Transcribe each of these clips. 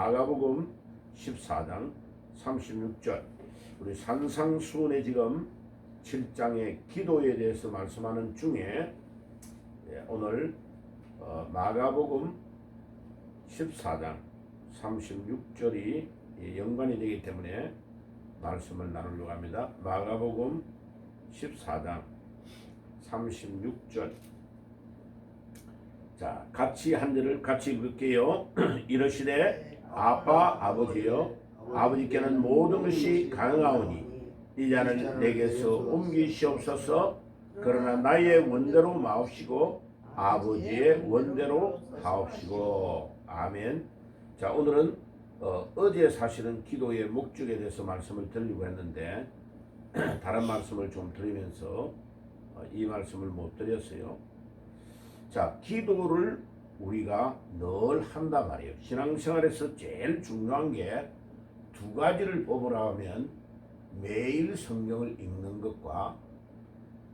마가복음 14장 36절. 우리 산상수훈의 지금 7장의 기도에 대해서 말씀하는 중에 오늘 마가복음 14장 36절이 연관이 되기 때문에 말씀을 나누려고 합니다. 마가복음 14장 36절. 자, 같이 한 절을 같이 읽을게요. 이르시되 아빠 아버지여, 아버지께는 모든 것이 가능하오니 이 잔을 내게서 옮기시옵소서. 그러나 나의 원대로 마옵시고 아버지의 원대로 하옵시고. 아멘. 자, 오늘은 어제 사실은 기도의 목적에 대해서 말씀을 드리려고 했는데 다른 말씀을 좀 드리면서 이 말씀을 못 드렸어요. 자, 기도를 우리가 늘 한단 말이에요. 신앙생활에서 제일 중요한 게 두 가지를 뽑으라 하면 매일 성경을 읽는 것과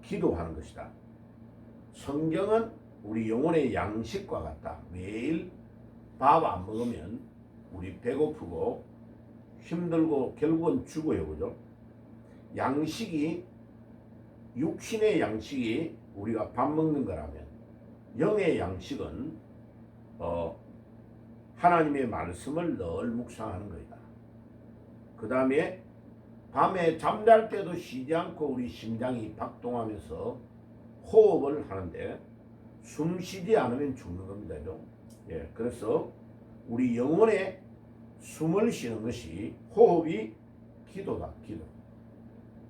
기도하는 것이다. 성경은 우리 영혼의 양식과 같다. 매일 밥 안 먹으면 우리 배고프고 힘들고 결국은 죽어요. 그죠? 양식이, 육신의 양식이 우리가 밥 먹는 거라면 영의 양식은 하나님의 말씀을 늘 묵상하는 거다. 그 다음에 밤에 잠잘 때도 쉬지 않고 우리 심장이 박동하면서 호흡을 하는데 숨 쉬지 않으면 죽는 겁니다. 예, 그래서 우리 영혼의 숨을 쉬는 것이 호흡이 기도다. 기도.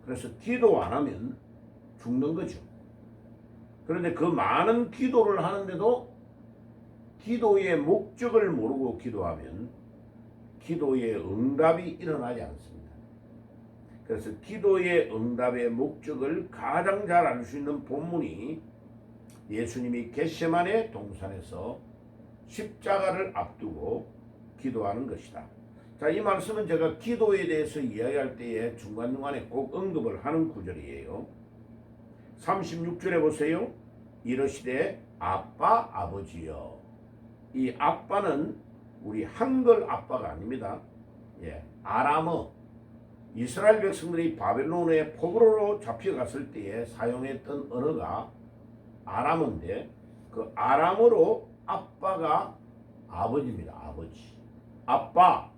그래서 기도 안 하면 죽는 거죠. 그런데 그 많은 기도를 하는데도 기도의 목적을 모르고 기도하면 기도의 응답이 일어나지 않습니다. 그래서 기도의 응답의 목적을 가장 잘 알 수 있는 본문이 예수님이 겟세마네 동산에서 십자가를 앞두고 기도하는 것이다. 자, 이 말씀은 제가 기도에 대해서 이야기할 때에 중간중간에 꼭 언급을 하는 구절이에요. 36절에 보세요. 이르시되 아빠 아버지여. 이 아빠는 우리 한글 아빠가 아닙니다. 예, 아람어. 이스라엘 백성들이 바벨론의 포로로 잡혀갔을 때에 사용했던 언어가 아람어인데 그 아람어로 아빠가 아버지입니다. 아버지. 아빠.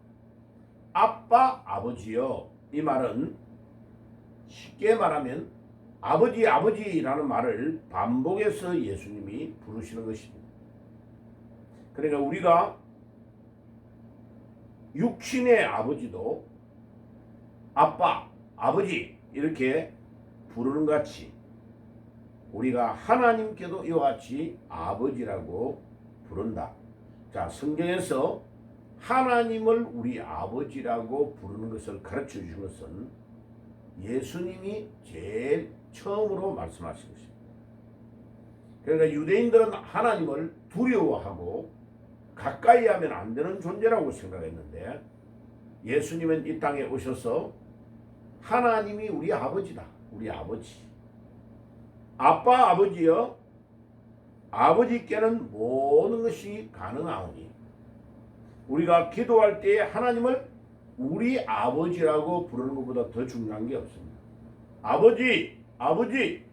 아빠 아버지여. 이 말은 쉽게 말하면 아버지 아버지라는 말을 반복해서 예수님이 부르시는 것입니다. 그러니까 우리가 육신의 아버지도 아빠, 아버지 이렇게 부르는 것 같이 우리가 하나님께도 이와 같이 아버지라고 부른다. 자, 성경에서 하나님을 우리 아버지라고 부르는 것을 가르쳐 주신 것은 예수님이 제일 처음으로 말씀하신 것입니다. 그러니까 유대인들은 하나님을 두려워하고 가까이 하면 안 되는 존재라고 생각했는데 예수님은 이 땅에 오셔서 하나님이 우리 아버지다. 우리 아버지. 아빠 아버지여, 아버지께는 모든 것이 가능하오니. 우리가 기도할 때 하나님을 우리 아버지라고 부르는 것보다 더 중요한 게 없습니다. 아버지, 아버지.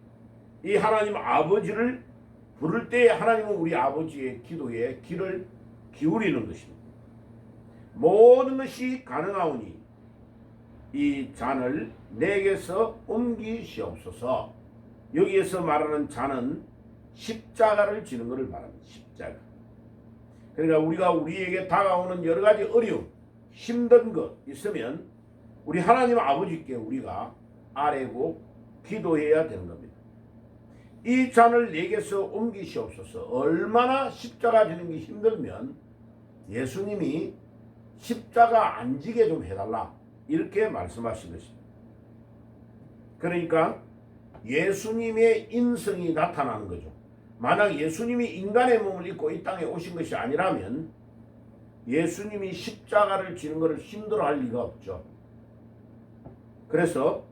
이 하나님 아버지를 부를 때 하나님은 우리 아버지의 기도에 귀를 기울이는 것입니다. 모든 것이 가능하오니 이 잔을 내게서 옮기시옵소서. 여기에서 말하는 잔은 십자가를 지는 것을 말합니다. 십자가. 그러니까 우리가 우리에게 다가오는 여러 가지 어려움, 힘든 것 있으면 우리 하나님 아버지께 우리가 아뢰고 기도해야 되는 겁니다. 이 잔을 내게서 옮기시옵소서. 얼마나 십자가 지는 게 힘들면 예수님이 십자가 안 지게 좀 해달라 이렇게 말씀하신 것입니다. 그러니까 예수님의 인성이 나타나는 거죠. 만약 예수님이 인간의 몸을 입고 이 땅에 오신 것이 아니라면 예수님이 십자가를 지는 것을 힘들어할 리가 없죠. 그래서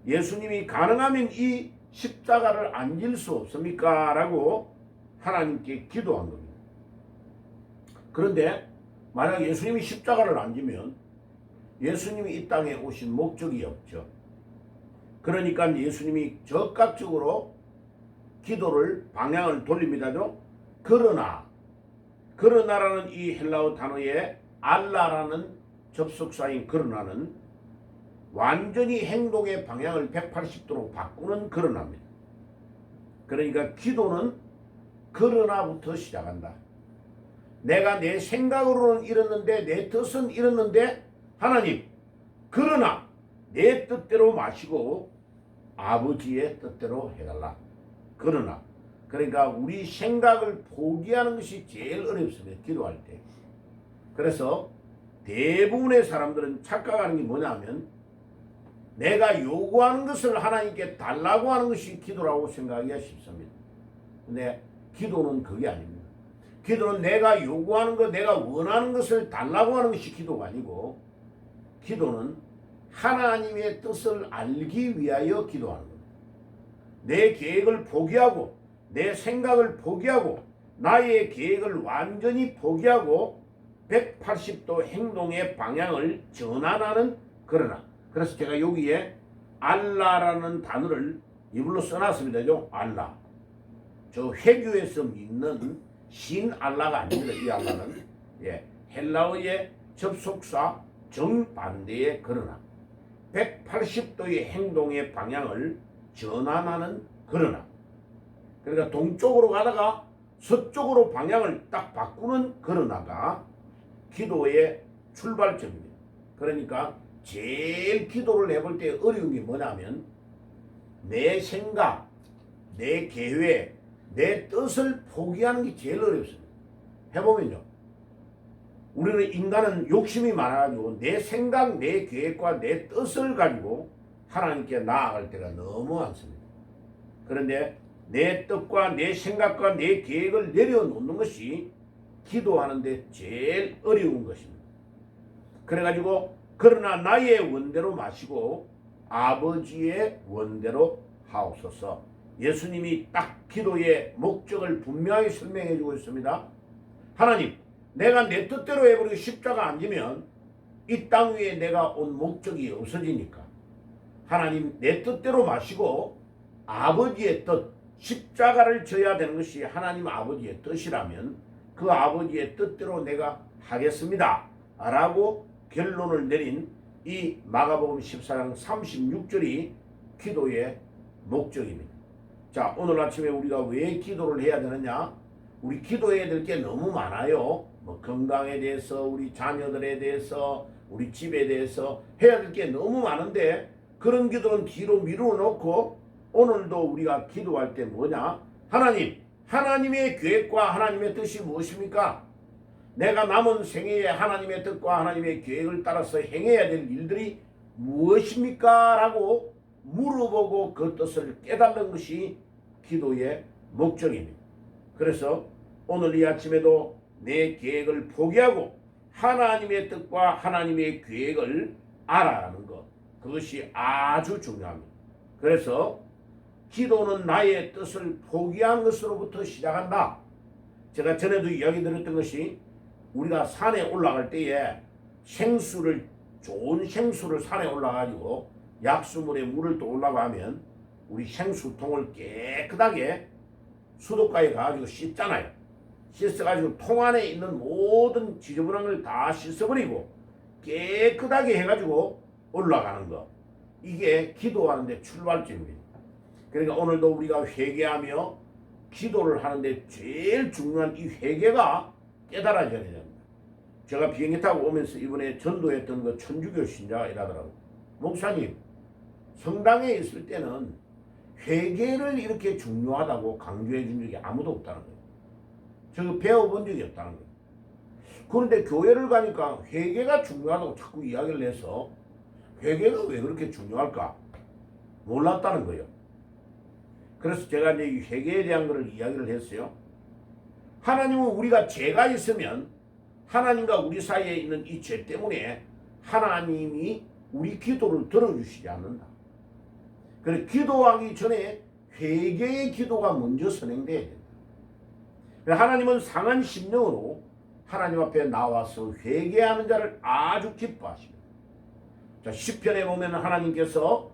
예수님이 가능하면 이 십자가를 안 질 수 없습니까? 라고 하나님께 기도한 겁니다. 그런데 만약 예수님이 십자가를 안 지면 예수님이 이 땅에 오신 목적이 없죠. 그러니까 예수님이 적극적으로 기도를 방향을 돌립니다죠. 그러나라는 이 헬라어 단어에 알라라는 접속사인 그러나는 완전히 행동의 방향을 180도로 바꾸는 그러나입니다. 그러니까 기도는 그러나부터 시작한다. 내가 내 생각으로는 이렇는데 내 뜻은 이렇는데 하나님 그러나 내 뜻대로 마시고 아버지의 뜻대로 해달라. 그러니까 우리 생각을 포기하는 것이 제일 어렵습니다. 기도할 때. 그래서 대부분의 사람들은 착각하는 게 뭐냐면 내가 요구하는 것을 하나님께 달라고 하는 것이 기도라고 생각하기가 쉽습니다. 근데 기도는 그게 아닙니다. 기도는 내가 요구하는 것, 내가 원하는 것을 달라고 하는 것이 기도가 아니고 기도는 하나님의 뜻을 알기 위하여 기도하는 겁니다. 내 계획을 포기하고 내 생각을 포기하고 나의 계획을 완전히 포기하고 180도 행동의 방향을 전환하는 그러나 그래서 제가 여기에 알라라는 단어를 이불로 써놨습니다. 알라. 저 회교에서 믿는 신 알라가 아닙니다. 이 알라는 헬라어의 접속사 정반대의 그러나 180도의 행동의 방향을 전환하는 그러나 그러니까 동쪽으로 가다가 서쪽으로 방향을 딱 바꾸는 그러나가 기도의 출발점입니다. 그러니까 제일 기도를 해볼 때 어려운 게 뭐냐면 내 생각, 내 계획, 내 뜻을 포기하는 게 제일 어렵습니다. 해보면요. 우리는 인간은 욕심이 많아가지고 내 생각, 내 계획과 내 뜻을 가지고 하나님께 나아갈 때가 너무 많습니다. 그런데 내 뜻과 내 생각과 내 계획을 내려놓는 것이 기도하는데 제일 어려운 것입니다. 그래가지고 그러나 나의 원대로 마시고 아버지의 원대로 하옵소서. 예수님이 딱 기도의 목적을 분명히 설명해 주고 있습니다. 하나님, 내가 내 뜻대로 해버리고 십자가 안 지면 이 땅 위에 내가 온 목적이 없어지니까 하나님 내 뜻대로 마시고 아버지의 뜻, 십자가를 져야 되는 것이 하나님 아버지의 뜻이라면 그 아버지의 뜻대로 내가 하겠습니다 라고 결론을 내린 이 마가복음 14장 36절이 기도의 목적입니다. 자, 오늘 아침에 우리가 왜 기도를 해야 되느냐? 우리 기도해야 될 게 너무 많아요. 뭐 건강에 대해서, 우리 자녀들에 대해서, 우리 집에 대해서 해야 될 게 너무 많은데 그런 기도는 뒤로 미루어 놓고 오늘도 우리가 기도할 때 뭐냐? 하나님, 하나님의 계획과 하나님의 뜻이 무엇입니까? 내가 남은 생애에 하나님의 뜻과 하나님의 계획을 따라서 행해야 될 일들이 무엇입니까? 라고 물어보고 그 뜻을 깨닫는 것이 기도의 목적입니다. 그래서 오늘 이 아침에도 내 계획을 포기하고 하나님의 뜻과 하나님의 계획을 알아가는 것, 그것이 아주 중요합니다. 그래서 기도는 나의 뜻을 포기한 것으로부터 시작한다. 제가 전에도 이야기 드렸던 것이 우리가 산에 올라갈 때에 좋은 생수를 산에 올라가지고 약수물에 물을 떠올라고 하면 우리 생수통을 깨끗하게 수도가에 가가지고 씻잖아요. 씻어가지고 통 안에 있는 모든 지저분한 걸 다 씻어버리고 깨끗하게 해가지고 올라가는 것. 이게 기도하는데 출발점입니다. 그러니까 오늘도 우리가 회개하며 기도를 하는데 제일 중요한 이 회개가 깨달아져야 됩니다. 제가 비행기 타고 오면서 이번에 전도했던 그 천주교 신자가 이러더라고요. 목사님, 성당에 있을 때는 회개를 이렇게 중요하다고 강조해 준 적이 아무도 없다는 거예요. 제가 배워본 적이 없다는 거예요. 그런데 교회를 가니까 회개가 중요하다고 자꾸 이야기를 해서 회개가 왜 그렇게 중요할까? 몰랐다는 거예요. 그래서 제가 이제 이 회개에 대한 것을 이야기를 했어요. 하나님은 우리가 죄가 있으면 하나님과 우리 사이에 있는 이 죄 때문에 하나님이 우리 기도를 들어주시지 않는다. 그래서 기도하기 전에 회개의 기도가 먼저 선행돼야 된다. 하나님은 상한 심령으로 하나님 앞에 나와서 회개하는 자를 아주 기뻐하십니다. 자, 시편에 보면 하나님께서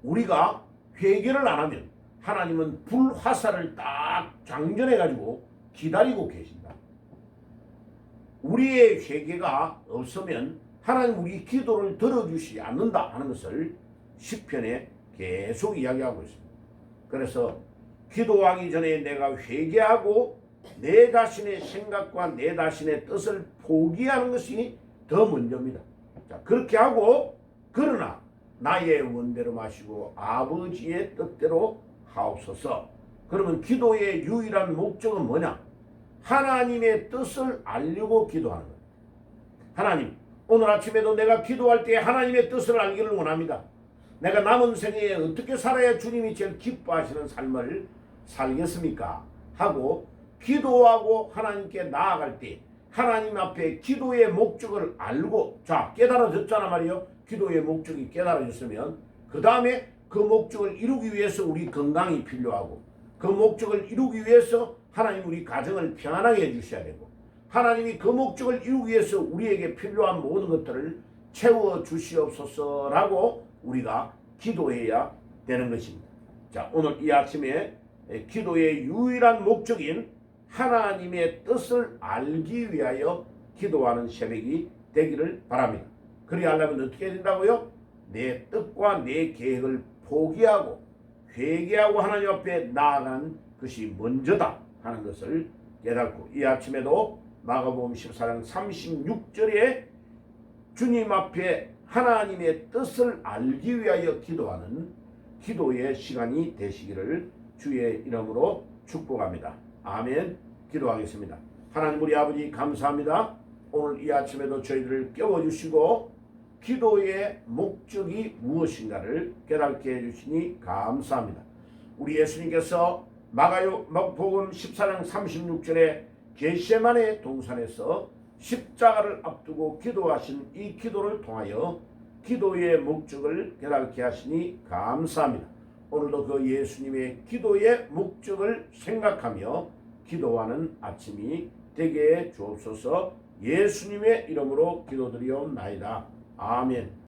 우리가 회개를 안 하면 하나님은 불화살을 딱 장전해 가지고 기다리고 계신다. 우리의 회개가 없으면 하나님 우리 기도를 들어주시지 않는다 하는 것을 시편에 계속 이야기하고 있습니다. 그래서 기도하기 전에 내가 회개하고 내 자신의 생각과 내 자신의 뜻을 포기하는 것이 더 먼저입니다. 자, 그렇게 하고 그러나 나의 원대로 마시고 아버지의 뜻대로 하옵소서. 그러면 기도의 유일한 목적은 뭐냐? 하나님의 뜻을 알려고 기도하는 거예요. 하나님, 오늘 아침에도 내가 기도할 때 하나님의 뜻을 알기를 원합니다. 내가 남은 생에 어떻게 살아야 주님이 제일 기뻐하시는 삶을 살겠습니까? 하고 기도하고 하나님께 나아갈 때 하나님 앞에 기도의 목적을 알고, 자, 깨달아졌잖아 말이요. 기도의 목적이 깨달아졌으면 그 다음에 그 목적을 이루기 위해서 우리 건강이 필요하고, 그 목적을 이루기 위해서 하나님 우리 가정을 평안하게 해주셔야 되고, 하나님이 그 목적을 이루기 위해서 우리에게 필요한 모든 것들을 채워 주시옵소서라고 우리가 기도해야 되는 것입니다. 자, 오늘 이 아침에 기도의 유일한 목적인 하나님의 뜻을 알기 위하여 기도하는 새벽이 되기를 바랍니다. 그리 하려면 어떻게 해야 된다고요? 내 뜻과 내 계획을 포기하고 회개하고 하나님 앞에 나아가는 것이 먼저다 하는 것을 깨닫고, 이 아침에도 마가복음 14장 36절에 주님 앞에 하나님의 뜻을 알기 위하여 기도하는 기도의 시간이 되시기를 주의 이름으로 축복합니다. 아멘. 기도하겠습니다. 하나님 우리 아버지 감사합니다. 오늘 이 아침에도 저희들을 깨워주시고 기도의 목적이 무엇인가를 깨닫게 해주시니 감사합니다. 우리 예수님께서 마가복음 14장 36절에 겟세마네 동산에서 십자가를 앞두고 기도하신 이 기도를 통하여 기도의 목적을 깨닫게 하시니 감사합니다. 오늘도 그 예수님의 기도의 목적을 생각하며 기도하는 아침이 되게 해 주옵소서. 예수님의 이름으로 기도드리옵나이다. 아멘.